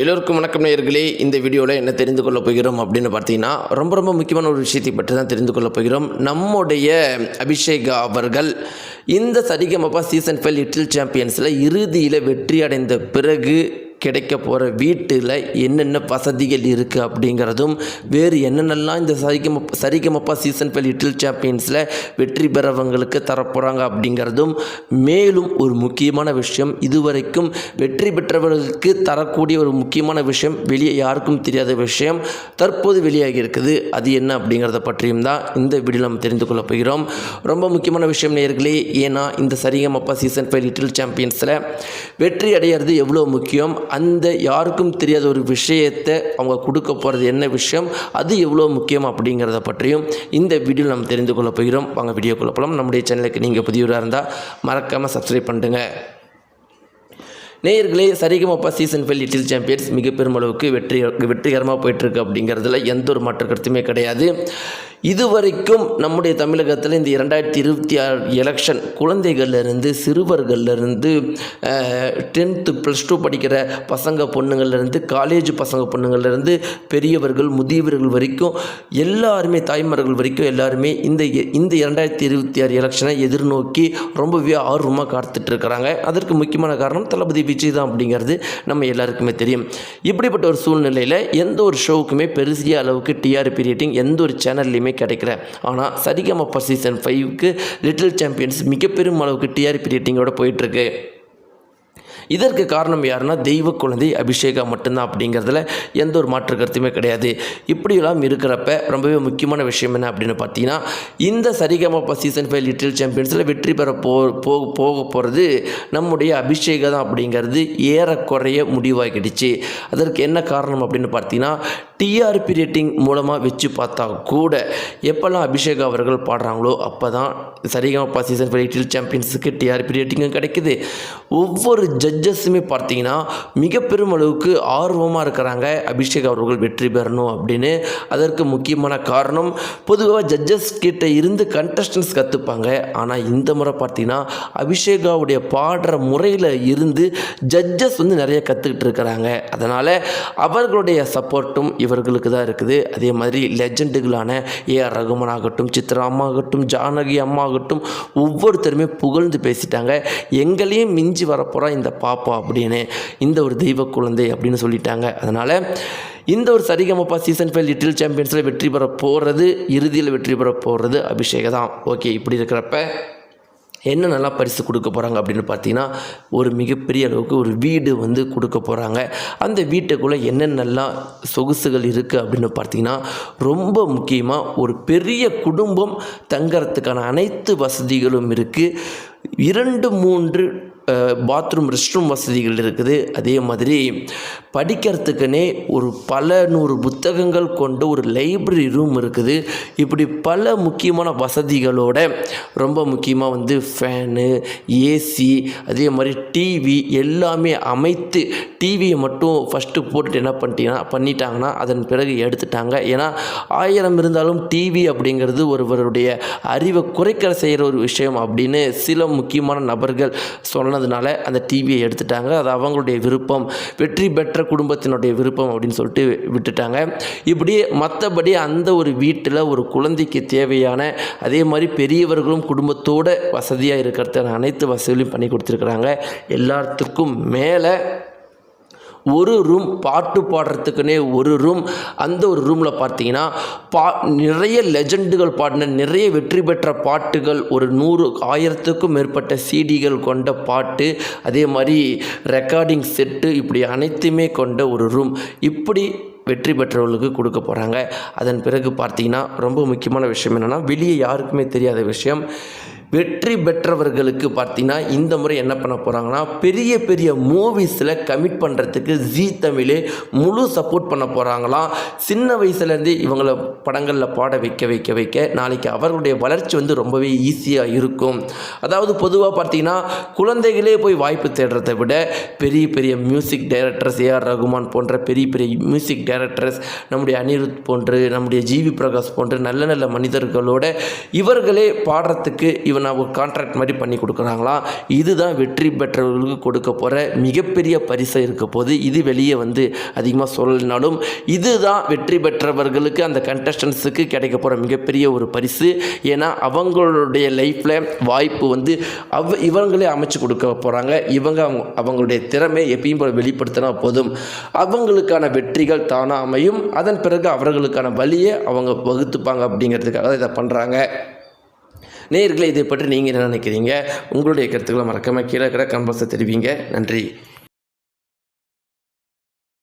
எல்லோருக்கும் வணக்கம் நேயர்களே. இந்த வீடியோவில் என்ன தெரிந்து கொள்ள போகிறோம் அப்படின்னு பார்த்தீங்கன்னா, ரொம்ப முக்கியமான ஒரு விஷயத்தை பற்றி தான் தெரிந்து கொள்ள போகிறோம். நம்முடைய அபிஷேகா அவர்கள் இந்த சரிகமபா சீசன் 5 லிட்டில் சாம்பியன்ஸில் இறுதியில் வெற்றி அடைந்த பிறகு கிடைக்க போகிற வீட்டில் என்னென்ன வசதிகள் இருக்குது அப்படிங்கிறதும், வேறு என்னென்னலாம் இந்த சரிகமப்பா சீசன் 5 லிட்டில் சாம்பியன்ஸில் வெற்றி பெறவங்களுக்கு தரப்போகிறாங்க அப்படிங்கிறதும், மேலும் ஒரு முக்கியமான விஷயம், இதுவரைக்கும் வெற்றி பெற்றவர்களுக்கு தரக்கூடிய ஒரு முக்கியமான விஷயம், வெளியே யாருக்கும் தெரியாத விஷயம் தற்போது வெளியாகி இருக்குது. அது என்ன அப்படிங்கிறத பற்றியும் தான் இந்த வீடியோ நம்ம தெரிந்து கொள்ள போகிறோம். ரொம்ப முக்கியமான விஷயம் நேயர்களே. ஏன்னா இந்த சரிகமப்பா சீசன் 5 லிட்டில் சாம்பியன்ஸில் வெற்றி அடைகிறது எவ்வளோ முக்கியம், அந்த யாருக்கும் தெரியாத ஒரு விஷயத்தை அவங்க கொடுக்க போகிறது என்ன விஷயம், அது எவ்வளோ முக்கியம் அப்படிங்கிறத பற்றியும் இந்த வீடியோ நம்ம தெரிந்து கொள்ள போகிறோம். வாங்க வீடியோக்குள்ள போகலாம். நம்முடைய சேனலுக்கு நீங்கள் புதியவராக இருந்தால் மறக்காமல் சப்ஸ்கிரைப் பண்ணுங்க. நேயர்களே, சரிகமப்பா சீசன் 5 லிட்டில் சாம்பியன்ஸ் மிக பெருமளவுக்கு வெற்றிகரமாக போயிட்டுருக்கு அப்படிங்கிறதுல எந்த ஒரு மாற்று கருத்துமே கிடையாது. இதுவரைக்கும் நம்முடைய தமிழகத்தில் இந்த 2026 எலெக்ஷன் குழந்தைகள்லேருந்து, சிறுவர்கள்லேருந்து, 10th +2 படிக்கிற பசங்க பொண்ணுங்கள்லேருந்து, காலேஜ் பசங்க பொண்ணுங்கள்லேருந்து, பெரியவர்கள் முதியவர்கள் வரைக்கும் எல்லாருமே, தாய்மார்கள் வரைக்கும் எல்லாருமே இந்த 2026 எலெக்ஷனை எதிர்நோக்கி ரொம்பவே ஆர்வமாக காத்துட்ருக்கிறாங்க. அதற்கு முக்கியமான காரணம் தளபதி விஜய் தான் அப்படிங்கிறது நம்ம எல்லாருக்குமே தெரியும். இப்படிப்பட்ட ஒரு சூழ்நிலையில் எந்த ஒரு ஷோவுக்குமே பெரிய அளவுக்கு டிஆர்பி ரேட்டிங் எந்த ஒரு சேனல்லையுமே கிடைக்கல. ஆனால் சரிகமப்பா சீசன் 5க்கு லிட்டில் சாம்பியன்ஸ் மிக பெரும் அளவுக்கு டிஆர்பி ரேட்டிங்கோட போயிட்டுருக்கு. இதற்கு காரணம் யாருன்னா தெய்வ குழந்தை அபிஷேகா மட்டும்தான் அப்படிங்கிறதுல எந்த ஒரு மாற்று கருத்துமே கிடையாது. இப்படியெல்லாம் இருக்கிறப்ப ரொம்பவே முக்கியமான விஷயம் என்ன அப்படின்னு பார்த்தீங்கன்னா, இந்த சரிகமப்பா சீசன் 5 லிட்டில் சாம்பியன்ஸில் வெற்றி பெற போக போகிறது நம்முடைய அபிஷேகா தான் அப்படிங்கிறது ஏறக்குறைய முடிவாகிடுச்சு. அதற்கு என்ன காரணம் அப்படின்னு பார்த்தீங்கன்னா, டிஆர்பி ரேட்டிங் மூலமாக வச்சு பார்த்தா கூட எப்போல்லாம் அபிஷேகா அவர்கள் பாடுறாங்களோ அப்போ தான் சரிகமப்பா சீசன் 5 லிட்டில் சாம்பியன்ஸுக்கு டிஆர்பி ரேட்டிங்கும் கிடைக்குது. ஒவ்வொரு ஜட்ஜஸுமே பார்த்தீங்கன்னா மிக பெரும் அளவுக்கு ஆர்வமாக இருக்கிறாங்க அபிஷேக் அவர்கள் வெற்றி பெறணும் அப்படின்னு. அதற்கு முக்கியமான காரணம், பொதுவாக ஜட்ஜஸ் கிட்ட இருந்து கண்டஸ்டன்ஸ் கற்றுப்பாங்க. ஆனால் இந்த முறை பார்த்தீங்கன்னா அபிஷேகாவுடைய பாடுற முறையில் இருந்து ஜட்ஜஸ் நிறைய கற்றுக்கிட்டு இருக்கிறாங்க. அதனால் அவர்களுடைய சப்போர்ட்டும் இவர்களுக்கு தான் இருக்குது. அதே மாதிரி லெஜண்டுகளான ஏஆர் ரகுமான் ஆகட்டும், சித்ரா அம்மா ஆகட்டும், ஜானகி அம்மா ஆகட்டும், ஒவ்வொருத்தருமே புகழ்ந்து பேசிட்டாங்க. எங்களையும் மிஞ்சி வரப்போகிறா இந்த பாப்பா அப்படின்னு, இந்த ஒரு தெய்வ குழந்தை அப்படின்னு சொல்லிட்டாங்க. அதனால் இந்த ஒரு சரிகமப்பா சீசன் 5 லிட்டில் சாம்பியன்ஸில் வெற்றி பெற போகிறது, இறுதியில் வெற்றி பெற போகிறது அபிஷேகா தான். ஓகே, இப்படி இருக்கிறப்ப என்ன நல்லா பரிசு கொடுக்க போகிறாங்க அப்படின்னு பார்த்தீங்கன்னா, ஒரு மிகப்பெரிய அளவுக்கு ஒரு வீடு கொடுக்க போகிறாங்க. அந்த வீட்டுக்குள்ளே என்னென்னலாம் சொகுசுகள் இருக்குது அப்படின்னு பார்த்தீங்கன்னா, ரொம்ப முக்கியமாக ஒரு பெரிய குடும்பம் தங்கறதுக்கான அனைத்து வசதிகளும் இருக்குது. 2-3 பாத்ரூம், ரெஸ்ட்ரூம் வசதிகள் இருக்குது. அதே மாதிரி படிக்கிறதுக்குனே ஒரு பல 100 புத்தகங்கள் கொண்ட ஒரு லைப்ரரி ரூம் இருக்குது. இப்படி பல முக்கியமான வசதிகளோட, ரொம்ப முக்கியமாக ஃபேனு, ஏசி, அதே மாதிரி டிவி எல்லாமே அமைத்து, டிவியை மட்டும் ஃபஸ்ட்டு போட்டுட்டு என்ன பண்ணிட்டாங்கன்னா அதன் பிறகு எடுத்துட்டாங்க. ஏன்னா 1000 இருந்தாலும் டிவி அப்படிங்கிறது ஒருவருடைய அறிவை குறைக்க செய்கிற ஒரு விஷயம் அப்படின்னு சில முக்கியமான நபர்கள் சொன்னதுனால அந்த டிவியை எடுத்துட்டாங்க. அது அவங்களுடைய விருப்பம், வெற்றி பெற்ற குடும்பத்தினுடைய விருப்பம் அப்படின்னு சொல்லிட்டு விட்டுட்டாங்க. இப்படி மற்றபடி அந்த ஒரு வீட்டில் ஒரு குழந்தைக்கு தேவையான, அதே மாதிரி பெரியவர்களும் குடும்பத்தோட வசதியாக இருக்கிறதுக்கான அனைத்து வசதிகளையும் பண்ணி கொடுத்துருக்குறாங்க. எல்லாத்துக்கும் மேலே ஒரு ரூம், பாட்டு பாடுறதுக்குன்னே ஒரு ரூம். அந்த ஒரு ரூமில் பார்த்தீங்கன்னா நிறைய லெஜண்டுகள் பாடின, நிறைய வெற்றி பெற்ற பாட்டுகள், ஒரு 100,000க்கும் மேற்பட்ட சிடிகள் கொண்ட பாட்டு, அதே மாதிரி ரெக்கார்டிங் செட்டு, இப்படி அனைத்துமே கொண்ட ஒரு ரூம் இப்படி வெற்றி பெற்றவர்களுக்கு கொடுக்க போகிறாங்க. அதன் பிறகு பார்த்தீங்கன்னா ரொம்ப முக்கியமான விஷயம் என்னென்னா, வெளியே யாருக்குமே தெரியாத விஷயம், வெற்றி பெற்றவர்களுக்கு பார்த்தீங்கன்னா இந்த முறை என்ன பண்ண போகிறாங்கன்னா, பெரிய பெரிய மூவிஸில் கமிட் பண்ணுறதுக்கு ஜீ தமிழே முழு சப்போர்ட் பண்ண போகிறாங்களாம். சின்ன வயசுலேருந்து இவங்களை படங்களில் பாட வைக்க நாளைக்கு அவர்களுடைய வளர்ச்சி ரொம்பவே ஈஸியாக இருக்கும். அதாவது பொதுவாக பார்த்தீங்கன்னா குழந்தைகளே போய் வாய்ப்பு தேடுறதை விட பெரிய பெரிய மியூசிக் டைரக்டர்ஸ், ஏஆர் ரகுமான் போன்ற பெரிய பெரிய மியூசிக் டைரக்டர்ஸ், நம்முடைய அனிருத் போன்று, நம்முடைய ஜிவி பிரகாஷ் போன்ற நல்ல நல்ல மனிதர்களோட இவர்களே பாடுறதுக்கு இவனை ஒரு கான்ட்ராக்ட் மாதிரி பண்ணி கொடுக்குறாங்களாம். இதுதான் வெற்றி பெற்றவர்களுக்கு கொடுக்க போகிற மிகப்பெரிய பரிசு இருக்க போது. இது வெளியே வந்து அதிகமாக சொல்லலினாலும் இதுதான் வெற்றி பெற்றவர்களுக்கு அந்த கண்டஸ்டன்ஸுக்கு கிடைக்க போகிற மிகப்பெரிய ஒரு பரிசு. ஏன்னா அவங்களுடைய லைஃப்பில் வாய்ப்பு வந்து இவங்களே அமைச்சு கொடுக்க போகிறாங்க. அவங்களுடைய திறமை எப்பயும் போல வெளிப்படுத்தினா போதும், அவங்களுக்கான வெற்றிகள் தானாக அமையும். அதன் பிறகு அவர்களுக்கான வழியை அவங்க வகுத்துப்பாங்க அப்படிங்கிறதுக்காக இதை பண்ணுறாங்க. நேயர்களே, இதை பற்றி நீங்கள் என்ன நினைக்கிறீங்க? உங்களுடைய கருத்துக்களை மறக்காமல் கீழே இருக்கிற கமெண்ட் பாக்ஸில் தெரிவிங்க. நன்றி.